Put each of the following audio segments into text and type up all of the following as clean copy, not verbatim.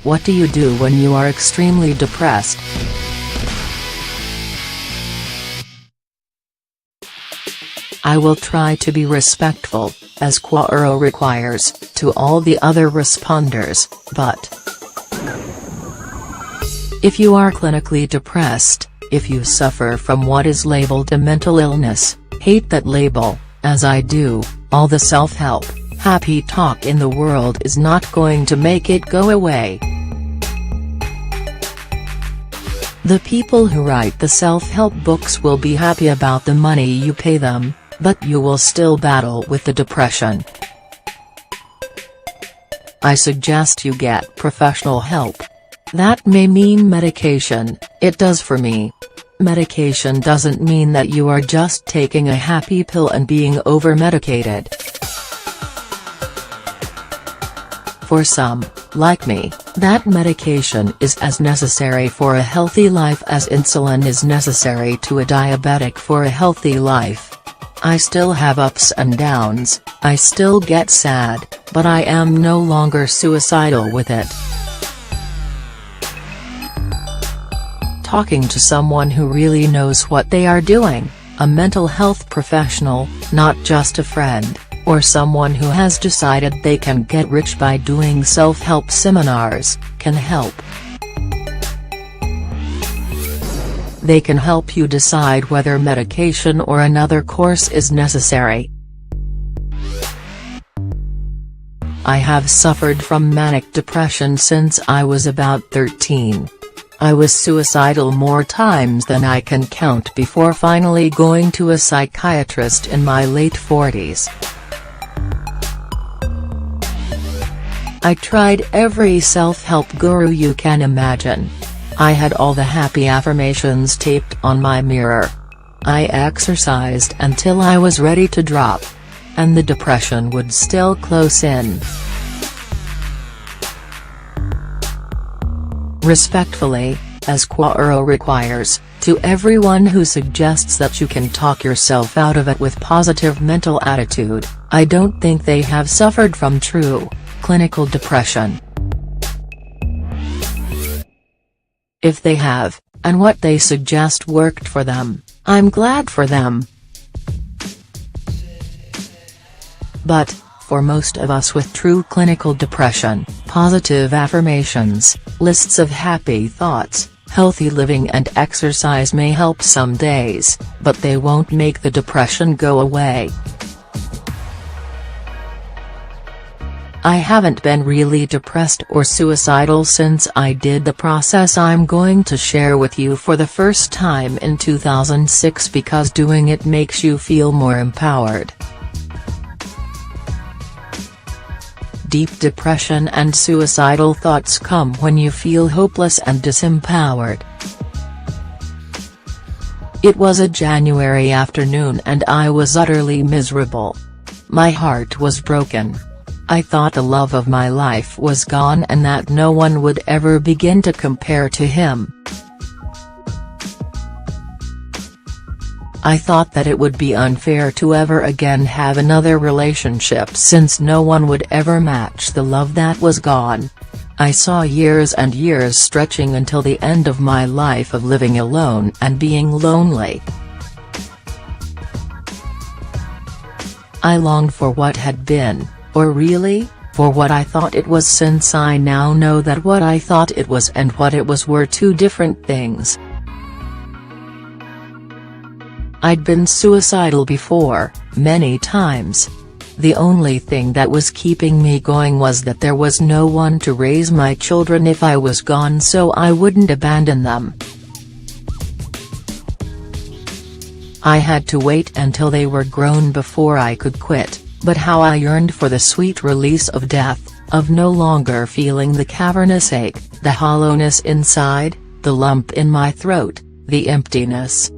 What do you do when you are extremely depressed? I will try to be respectful, as Quora requires, to all the other responders, but if you are clinically depressed, if you suffer from what is labeled a mental illness, hate that label, as I do, all the self-help, happy talk in the world is not going to make it go away. The people who write the self-help books will be happy about the money you pay them, but you will still battle with the depression. I suggest you get professional help. That may mean medication, it does for me. Medication doesn't mean that you are just taking a happy pill and being over-medicated. For some, like me, that medication is as necessary for a healthy life as insulin is necessary to a diabetic for a healthy life. I still have ups and downs, I still get sad, but I am no longer suicidal with it. Talking to someone who really knows what they are doing, a mental health professional, not just a friend, or someone who has decided they can get rich by doing self-help seminars, can help. They can help you decide whether medication or another course is necessary. I have suffered from manic depression since I was about 13. I was suicidal more times than I can count before finally going to a psychiatrist in my late 40s. I tried every self-help guru you can imagine. I had all the happy affirmations taped on my mirror. I exercised until I was ready to drop. And the depression would still close in. Respectfully, as Quora requires, to everyone who suggests that you can talk yourself out of it with positive mental attitude, I don't think they have suffered from true, clinical depression. If they have, and what they suggest worked for them, I'm glad for them. But, for most of us with true clinical depression, positive affirmations, lists of happy thoughts, healthy living and exercise may help some days, but they won't make the depression go away. I haven't been really depressed or suicidal since I did the process I'm going to share with you for the first time in 2006 because doing it makes you feel more empowered. Deep depression and suicidal thoughts come when you feel hopeless and disempowered. It was a January afternoon and I was utterly miserable. My heart was broken. I thought the love of my life was gone and that no one would ever begin to compare to him. I thought that it would be unfair to ever again have another relationship since no one would ever match the love that was gone. I saw years and years stretching until the end of my life of living alone and being lonely. I longed for what had been, or really, for what I thought it was, since I now know that what I thought it was and what it was were two different things. I'd been suicidal before, many times. The only thing that was keeping me going was that there was no one to raise my children if I was gone, so I wouldn't abandon them. I had to wait until they were grown before I could quit, but how I yearned for the sweet release of death, of no longer feeling the cavernous ache, the hollowness inside, the lump in my throat, the emptiness.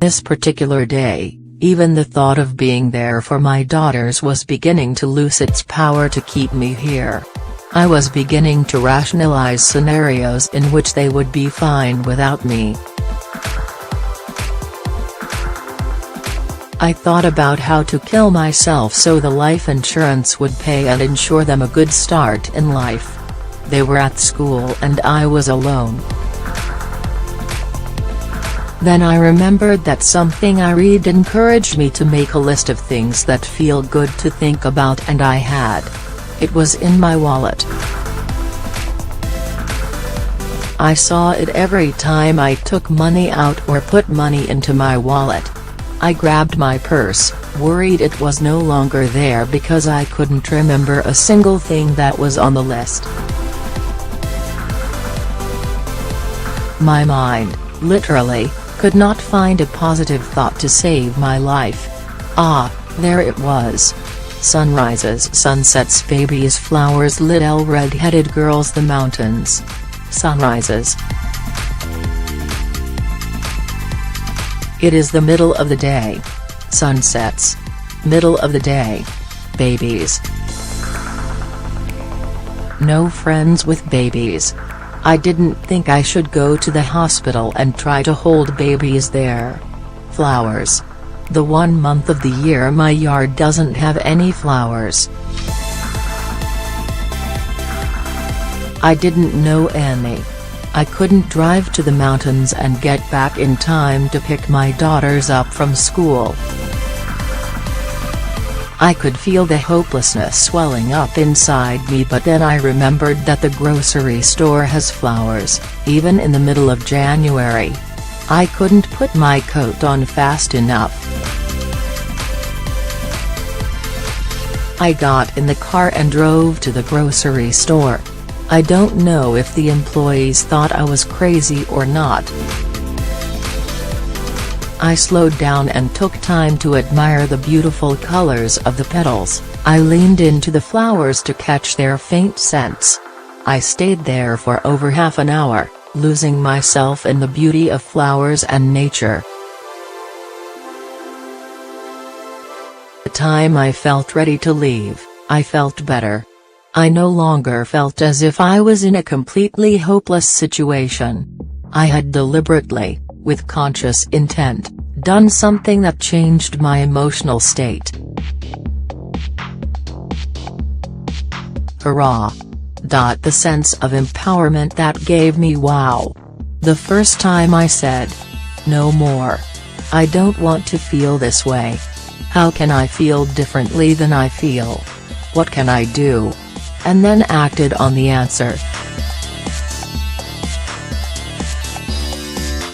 This particular day, even the thought of being there for my daughters was beginning to lose its power to keep me here. I was beginning to rationalize scenarios in which they would be fine without me. I thought about how to kill myself so the life insurance would pay and ensure them a good start in life. They were at school and I was alone. Then I remembered that something I read encouraged me to make a list of things that feel good to think about, and I had. It was in my wallet. I saw it every time I took money out or put money into my wallet. I grabbed my purse, worried it was no longer there because I couldn't remember a single thing that was on the list. My mind, literally, could not find a positive thought to save my life. Ah, there it was. Sunrises, sunsets, babies, flowers, little red-headed girls, the mountains. Sunrises. It is the middle of the day. Sunsets. Middle of the day. Babies. No friends with babies. I didn't think I should go to the hospital and try to hold babies there. Flowers. The 1 month of the year my yard doesn't have any flowers. I didn't know any. I couldn't drive to the mountains and get back in time to pick my daughters up from school. I could feel the hopelessness swelling up inside me, but then I remembered that the grocery store has flowers, even in the middle of January. I couldn't put my coat on fast enough. I got in the car and drove to the grocery store. I don't know if the employees thought I was crazy or not. I slowed down and took time to admire the beautiful colors of the petals. I leaned into the flowers to catch their faint scents. I stayed there for over half an hour, losing myself in the beauty of flowers and nature. The time I felt ready to leave, I felt better. I no longer felt as if I was in a completely hopeless situation. I had deliberately, with conscious intent, done something that changed my emotional state. Hurrah! The sense of empowerment that gave me wow. The first time I said, no more. I don't want to feel this way. How can I feel differently than I feel? What can I do? And then acted on the answer.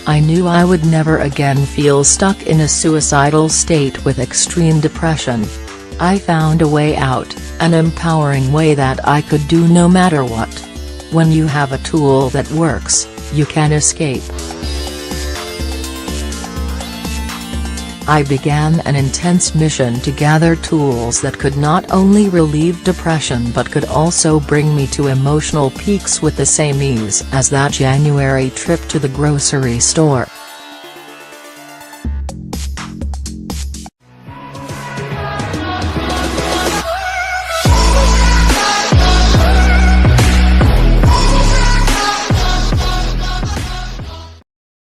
I knew I would never again feel stuck in a suicidal state with extreme depression. I found a way out, an empowering way that I could do no matter what. When you have a tool that works, you can escape. I began an intense mission to gather tools that could not only relieve depression but could also bring me to emotional peaks with the same ease as that January trip to the grocery store.